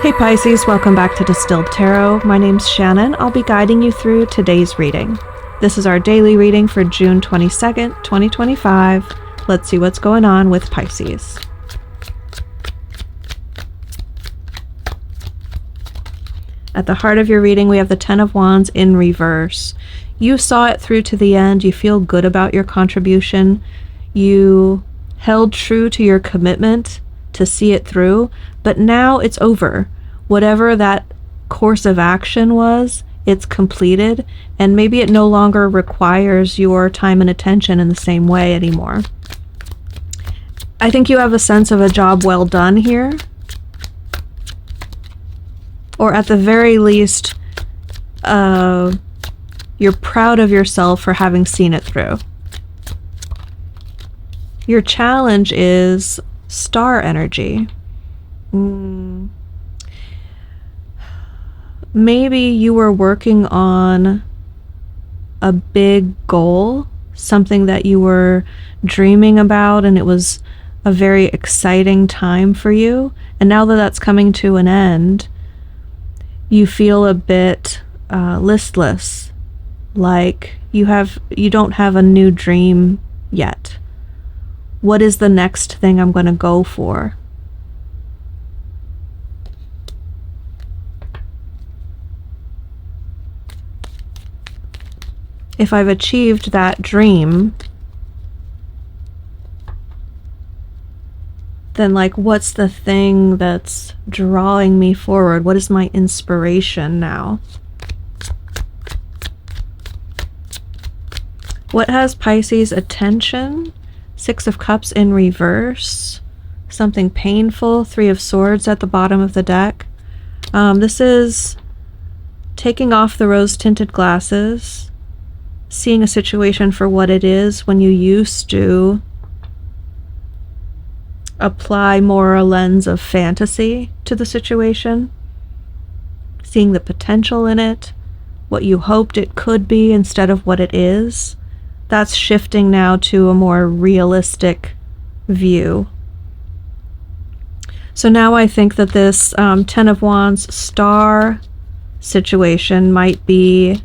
Hey Pisces, welcome back to Distilled Tarot. My name's Shannon. I'll be guiding you through today's reading. This is our daily reading for June 22nd, 2025. Let's see what's going on with Pisces. At the heart of your reading, we have the Ten of Wands in reverse. You saw it through to the end. You feel good about your contribution. You held true to your commitment to see it through, but now it's over. Whatever that course of action was, it's completed, and maybe it no longer requires your time and attention in the same way anymore. I think you have a sense of a job well done here, or at the very least, you're proud of yourself for having seen it through. Your challenge is star energy. Maybe you were working on a big goal, something that you were dreaming about, and it was a very exciting time for you. And now that that's coming to an end, you feel a bit listless, like you don't have a new dream yet. What is the next thing I'm going to go for? If I've achieved that dream, then what's the thing that's drawing me forward? What is my inspiration now? What has Pisces' attention? Six of Cups in reverse. Something painful. Three of Swords at the bottom of the deck. This is taking off the rose-tinted glasses, seeing a situation for what it is when you used to apply more a lens of fantasy to the situation, seeing the potential in it, what you hoped it could be instead of what it is. That's shifting now to a more realistic view. So now I think that this Ten of Wands star situation might be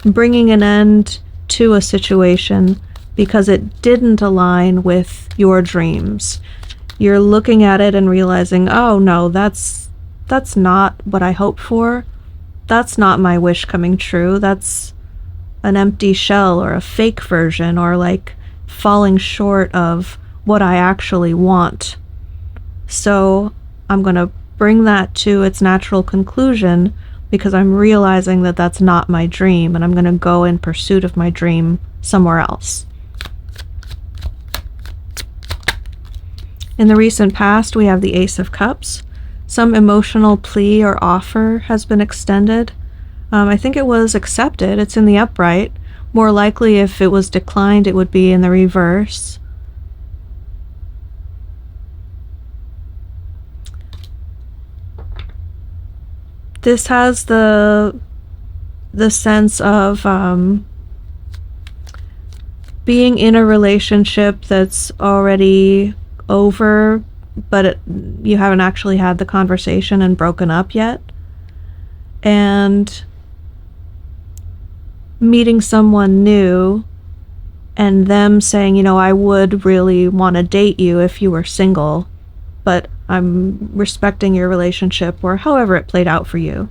bringing an end to a situation because it didn't align with your dreams. You're looking at it and realizing, oh no, that's not what I hoped for. That's not my wish coming true. That's an empty shell or a fake version, or falling short of what I actually want. So I'm going to bring that to its natural conclusion because I'm realizing that that's not my dream, and I'm going to go in pursuit of my dream somewhere else. In the recent past, we have the Ace of Cups. Some emotional plea or offer has been extended. I think it was accepted. It's in the upright. More likely, if it was declined, it would be in the reverse. This has the sense of being in a relationship that's already over, but you haven't actually had the conversation and broken up yet. And meeting someone new and them saying, I would really want to date you if you were single, but I'm respecting your relationship, or however it played out for you.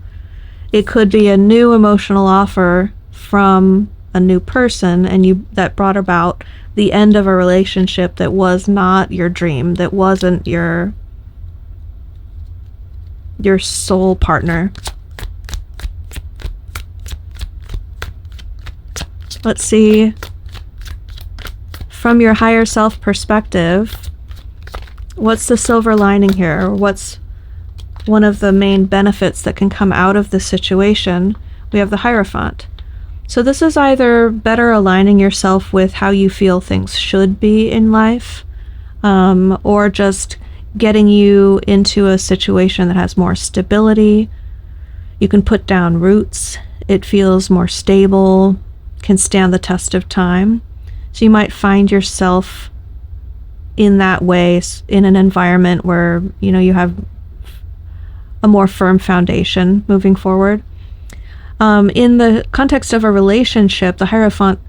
It could be a new emotional offer from a new person, and that brought about the end of a relationship that was not your dream, that wasn't your soul partner. Let's see, from your higher self perspective, what's the silver lining here? What's one of the main benefits that can come out of this situation? We have the Hierophant. So this is either better aligning yourself with how you feel things should be in life, or just getting you into a situation that has more stability. You can put down roots. It feels more stable, can stand the test of time. So you might find yourself in that way, in an environment where you have a more firm foundation moving forward. In the context of a relationship, the Hierophant,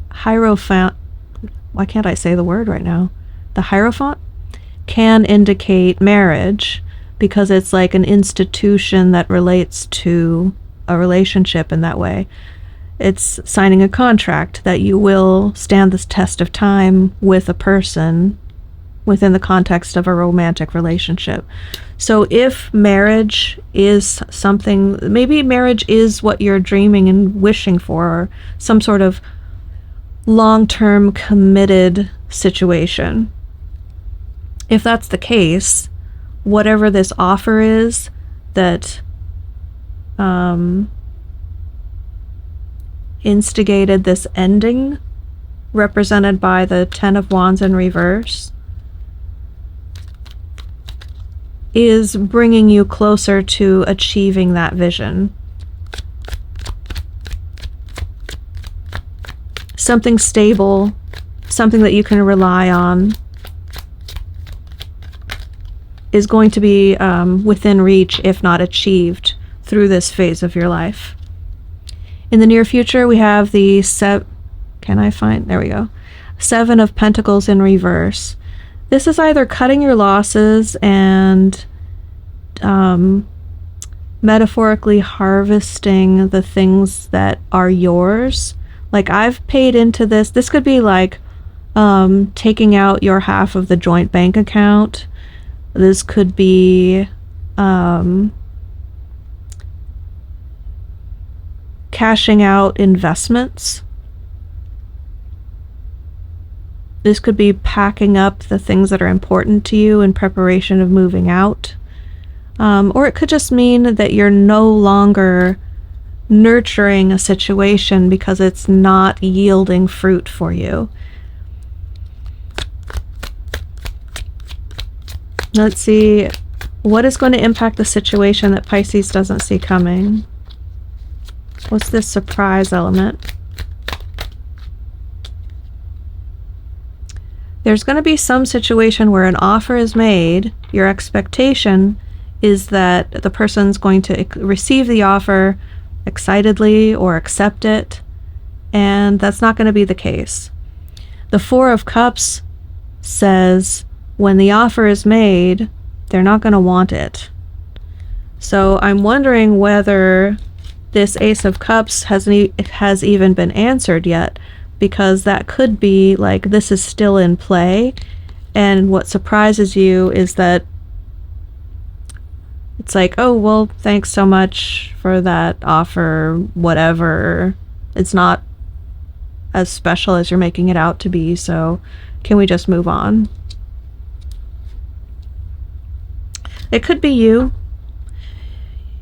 why can't I say the word right now? The Hierophant can indicate marriage because it's like an institution that relates to a relationship in that way. It's signing a contract that you will stand the test of time with a person within the context of a romantic relationship. So if marriage is something, maybe marriage is what you're dreaming and wishing for, or some sort of long-term committed situation. If that's the case, whatever this offer is that instigated this ending, represented by the Ten of Wands in reverse, is bringing you closer to achieving that vision. Something stable, something that you can rely on, is going to be within reach, if not achieved, through this phase of your life. In the near future, we have the there we go. Seven of Pentacles in reverse. This is either cutting your losses and metaphorically harvesting the things that are yours. Like, I've paid into this. This could be like taking out your half of the joint bank account. This could be cashing out investments. This could be packing up the things that are important to you in preparation of moving out. Or it could just mean that you're no longer nurturing a situation because it's not yielding fruit for you. Let's see, what is going to impact the situation that Pisces doesn't see coming? What's this surprise element? There's going to be some situation where an offer is made. Your expectation is that the person's going to receive the offer excitedly or accept it, and that's not going to be the case. The Four of Cups says when the offer is made, they're not going to want it. So I'm wondering whether this Ace of Cups has even been answered yet, because that could be like this is still in play, and what surprises you is that it's like, oh, well, thanks so much for that offer, whatever. It's not as special as you're making it out to be, so can we just move on? It could be you.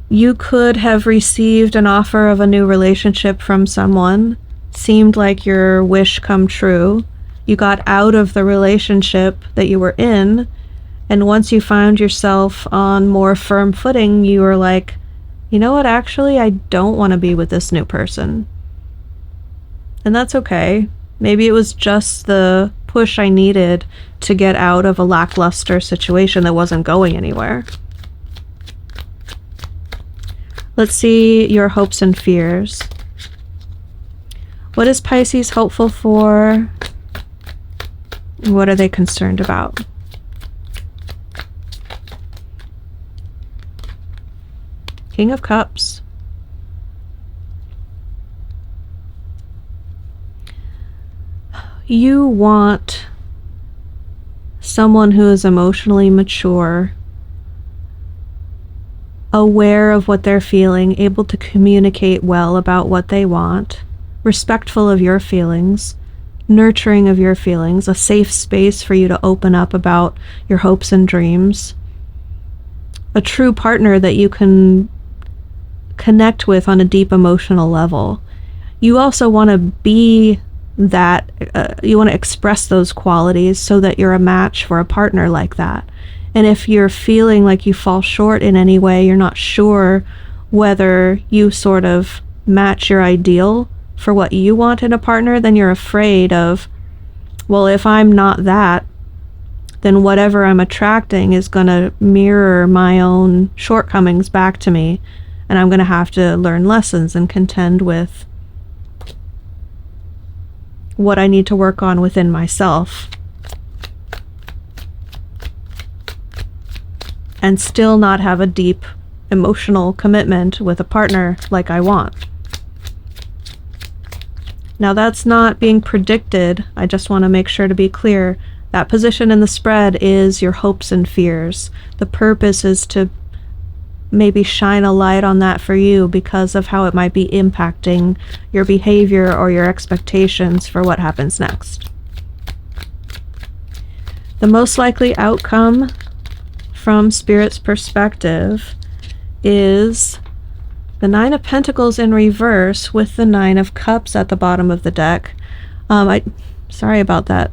You could have received an offer of a new relationship from someone. Seemed like your wish come true. You got out of the relationship that you were in, and once you found yourself on more firm footing, you were like, you know what, actually, I don't want to be with this new person. And that's okay. Maybe it was just the push I needed to get out of a lackluster situation that wasn't going anywhere. Let's see your hopes and fears. What is Pisces hopeful for? What are they concerned about? King of Cups. You want someone who is emotionally mature, aware of what they're feeling, able to communicate well about what they want, respectful of your feelings, nurturing of your feelings, a safe space for you to open up about your hopes and dreams, a true partner that you can connect with on a deep emotional level. You also want to be that, you want to express those qualities so that you're a match for a partner like that. And if you're feeling like you fall short in any way, you're not sure whether you sort of match your ideal for what you want in a partner, then you're afraid of, well, if I'm not that, then whatever I'm attracting is going to mirror my own shortcomings back to me, and I'm going to have to learn lessons and contend with what I need to work on within myself, and still not have a deep emotional commitment with a partner like I want. Now, that's not being predicted. I just want to make sure to be clear. That position in the spread is your hopes and fears. The purpose is to maybe shine a light on that for you because of how it might be impacting your behavior or your expectations for what happens next. The most likely outcome from Spirit's perspective is the Nine of Pentacles in reverse with the Nine of Cups at the bottom of the deck. Sorry about that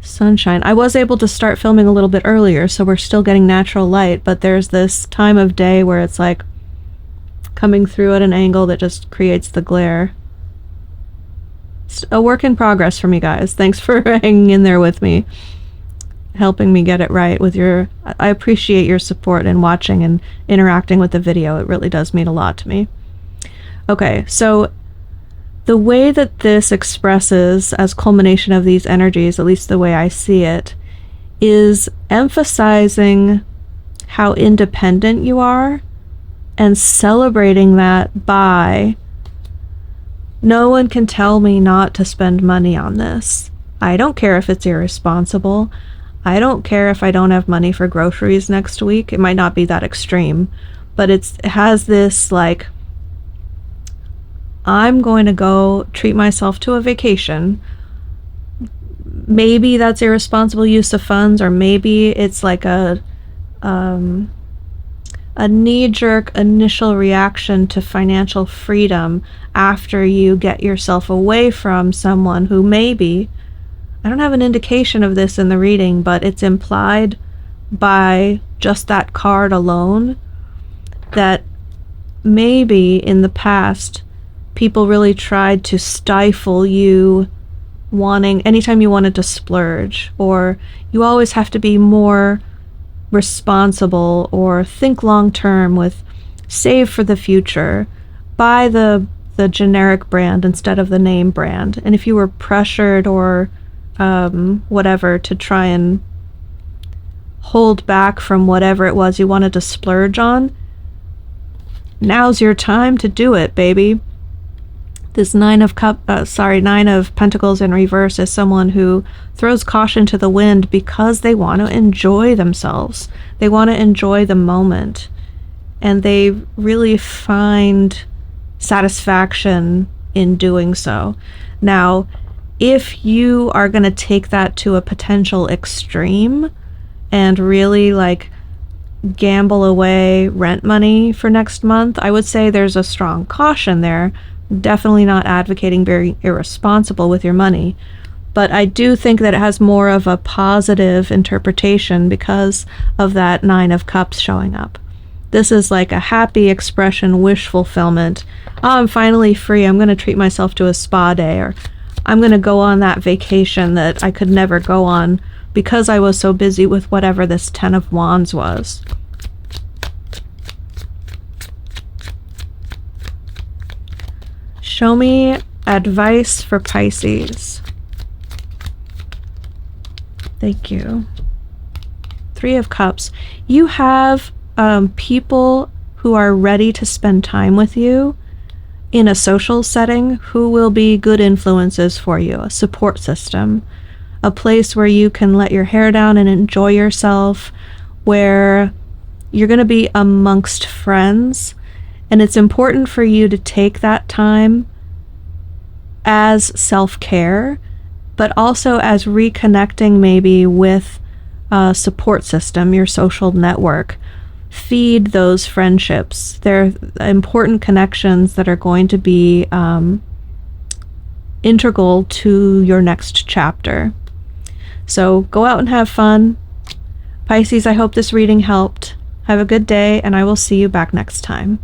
sunshine. I was able to start filming a little bit earlier, so we're still getting natural light, but there's this time of day where it's like coming through at an angle that just creates the glare. It's a work in progress for me, guys. Thanks for hanging in there with me, helping me get it right with your... I appreciate your support and watching and interacting with the video. It really does mean a lot to me. Okay, so the way that this expresses as culmination of these energies, at least the way I see it, is emphasizing how independent you are and celebrating that by, no one can tell me not to spend money on this. I don't care if it's irresponsible. I don't care if I don't have money for groceries next week. It might not be that extreme, but it has this like, I'm going to go treat myself to a vacation. Maybe that's irresponsible use of funds, or maybe it's like a knee-jerk initial reaction to financial freedom after you get yourself away from someone who maybe, I don't have an indication of this in the reading, but it's implied by just that card alone that maybe in the past people really tried to stifle you wanting, anytime you wanted to splurge, or you always have to be more responsible or think long term with save for the future, buy the generic brand instead of the name brand. And if you were pressured or whatever to try and hold back from whatever it was you wanted to splurge on, now's your time to do it, baby. This Nine of Pentacles in reverse is someone who throws caution to the wind because they want to enjoy themselves. They want to enjoy the moment. And they really find satisfaction in doing so. Now, if you are going to take that to a potential extreme and really like gamble away rent money for next month, I would say there's a strong caution there. Definitely not advocating being irresponsible with your money, but I do think that it has more of a positive interpretation because of that Nine of Cups showing up. This is like a happy expression, wish fulfillment. Oh, I'm finally free. I'm going to treat myself to a spa day, or I'm going to go on that vacation that I could never go on because I was so busy with whatever this Ten of Wands was. Show me advice for Pisces. Thank you. Three of Cups. You have people who are ready to spend time with you in a social setting who will be good influences for you, a support system, a place where you can let your hair down and enjoy yourself, where you're going to be amongst friends. And it's important for you to take that time as self-care, but also as reconnecting maybe with a support system, your social network. Feed those friendships. They're important connections that are going to be integral to your next chapter. So go out and have fun. Pisces, I hope this reading helped. Have a good day, and I will see you back next time.